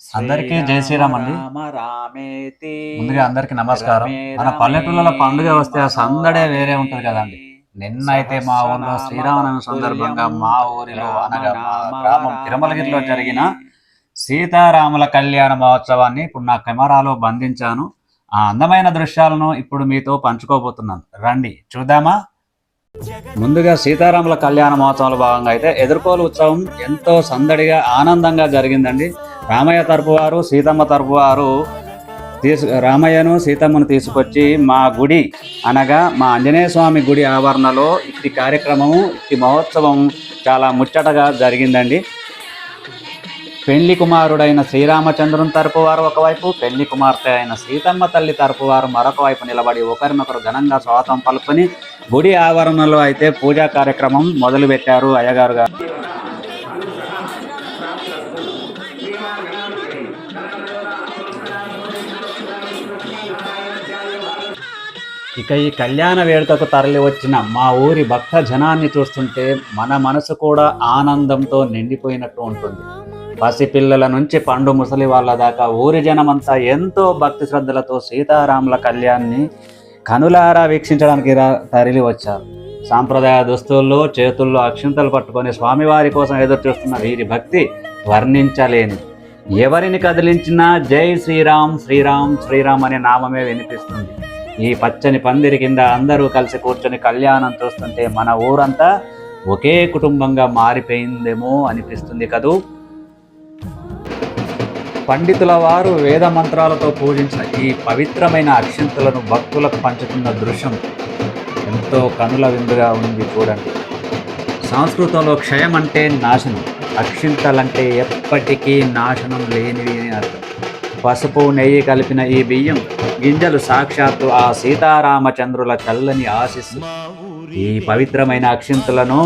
అందరికీ జై శ్రీరామ్ అండి. రామ రామేతి ముందుగా అందరికీ నమస్కారం. రమే మన రమే పల్లెటూళ్ళలో పండుగ వస్తే ఆ సందడే వేరే మనోరమే ఉంటుంది కదండి. నిన్నైతే మా ఊర్లో శ్రీరామనవమి సందర్భంగా మా ఊరిలో అనగా మా గ్రామం తిరుమలగిరిలో జరిగిన సీతారాముల కళ్యాణ మహోత్సవాన్ని ఇప్పుడు నా కెమెరాలో బంధించాను. ఆ అందమైన దృశ్యాలను ఇప్పుడు మీతో పంచుకోబోతున్నాను. రండి చూద్దామా. ముందుగా సీతారాముల కళ్యాణ మహోత్సవంలో భాగంగా అయితే ఎదుర్కోలు ఉత్సవం ఎంతో సందడిగా ఆనందంగా జరిగిందండి. రామయ్య తరపు వారు సీతమ్మ తరపు వారు రామయ్యను సీతమ్మను తీసుకొచ్చి మా గుడి అనగా మా ఆంజనేయ స్వామి గుడి ఆవరణలో ఇట్టి కార్యక్రమము ఇట్టి మహోత్సవం చాలా ముచ్చటగా జరిగిందండి. పెళ్లి కుమారుడైన శ్రీరామచంద్రుని తరపు వారు ఒకవైపు, పెళ్లి కుమార్తె అయిన సీతమ్మ తల్లి తరపు వారు మరొక వైపు నిలబడి ఒకరినొకరు ఘనంగా స్వాగతం పలుకుని గుడి ఆవరణలో అయితే పూజా కార్యక్రమం మొదలుపెట్టారు అయ్యగారు గారు. ఇక ఈ కళ్యాణ వేడుకకు తరలి వచ్చిన మా ఊరి భక్త జనాన్ని చూస్తుంటే మన మనసు కూడా ఆనందంతో నిండిపోయినట్టు ఉంటుంది. పసిపిల్లల నుంచి పండు ముసలి వాళ్ళ దాకా ఊరి జనమంతా ఎంతో భక్తి శ్రద్ధలతో సీతారాముల కళ్యాణాన్ని కనులారా వీక్షించడానికి తరలి వచ్చారు. సాంప్రదాయ దుస్తుల్లో చేతుల్లో అక్షింతలు పట్టుకొని స్వామివారి కోసం ఎదురు చూస్తున్న వీరి భక్తి వర్ణించలేని. ఎవరిని కదిలించినా జై శ్రీరామ్ శ్రీరామ్ శ్రీరామ్ అనే నామమే వినిపిస్తుంది. ఈ పచ్చని పందిరి కింద అందరూ కలిసి కూర్చొని కళ్యాణం చూస్తుంటే మన ఊరంతా ఒకే కుటుంబంగా మారిపోయిందేమో అనిపిస్తుంది కదూ. పండితుల వారు వేద మంత్రాలతో పూజించిన ఈ పవిత్రమైన అక్షింతలను భక్తులకు పంచుతున్న దృశ్యం ఎంతో కనుల విందుగా ఉంది చూడండి. సంస్కృతంలో క్షయం అంటే నాశనం, అక్షింతలంటే ఎప్పటికీ నాశనం లేనివి అని అర్థం. పసుపు నెయ్యి కలిపిన ఈ బియ్యం గింజలు సాక్షాత్తు ఆ సీతారామచంద్రుల చల్లని ఆశీస్సు. ఈ పవిత్రమైన అక్షింతలను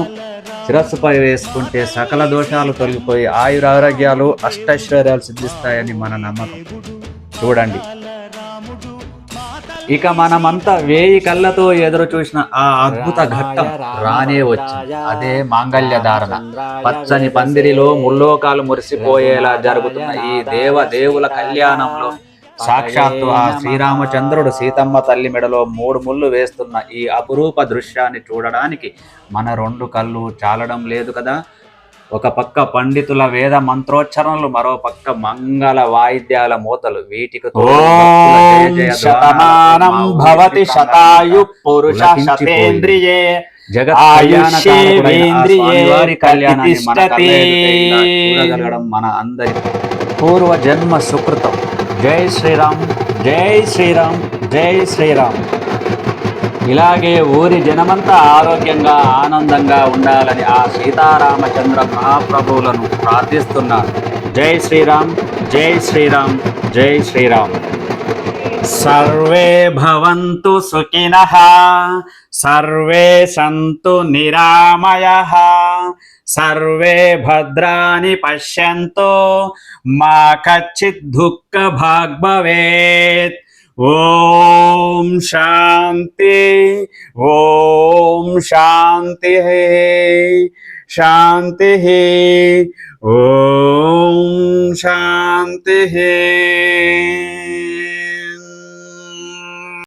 శిరస్సుపై వేసుకుంటే సకల దోషాలు తొలగిపోయి ఆయురారోగ్యాలు అష్టైశ్వర్యాలు సిద్ధిస్తాయని మన నమ్మకం. చూడండి, ఇక మనమంతా 1000 కళ్ళతో ఎదురు చూసిన ఆ అద్భుత ఘట్టం రానే వచ్చింది. అదే మాంగళ్య ధారణ. పచ్చని పందిరిలో ముల్లోకాలు మురిసిపోయేలా జరుగుతున్న ఈ దేవుల కళ్యాణంలో సాక్షాత్తు ఆ శ్రీరామచంద్రుడు సీతమ్మ తల్లి మెడలో 3 ముళ్ళు వేస్తున్న ఈ అపురూప దృశ్యాన్ని చూడడానికి మన 2 కళ్ళు చాలడం లేదు కదా. ఒక పక్క పండితుల వేద మంత్రోచ్చరణలు, మరో పక్క మంగళ వాయిద్యాల మూతలు. వీటికి చూడగలగడం మన అందరి పూర్వ జన్మ సుకృతం. జై శ్రీరామ్ జై శ్రీరామ్ జై శ్రీరామ్. ఇలాగే ఊరి జనమంతా ఆరోగ్యంగా ఆనందంగా ఉండాలని ఆ సీతారామచంద్ర మహాప్రభువులను ప్రార్థిస్తున్నాను. జై శ్రీరామ్ జై శ్రీరామ్ జై శ్రీరామ్. సర్వే భవంతు సుఖినః, సర్వే సంతు నిరామయః, సర్వే భద్రాని పశ్యంతో మా కచ్చిత్ దుఃఖ భాగ్ భవేత్. ఓం శాంతి ఓం శాంతి శాంతి ఓం శాంతి.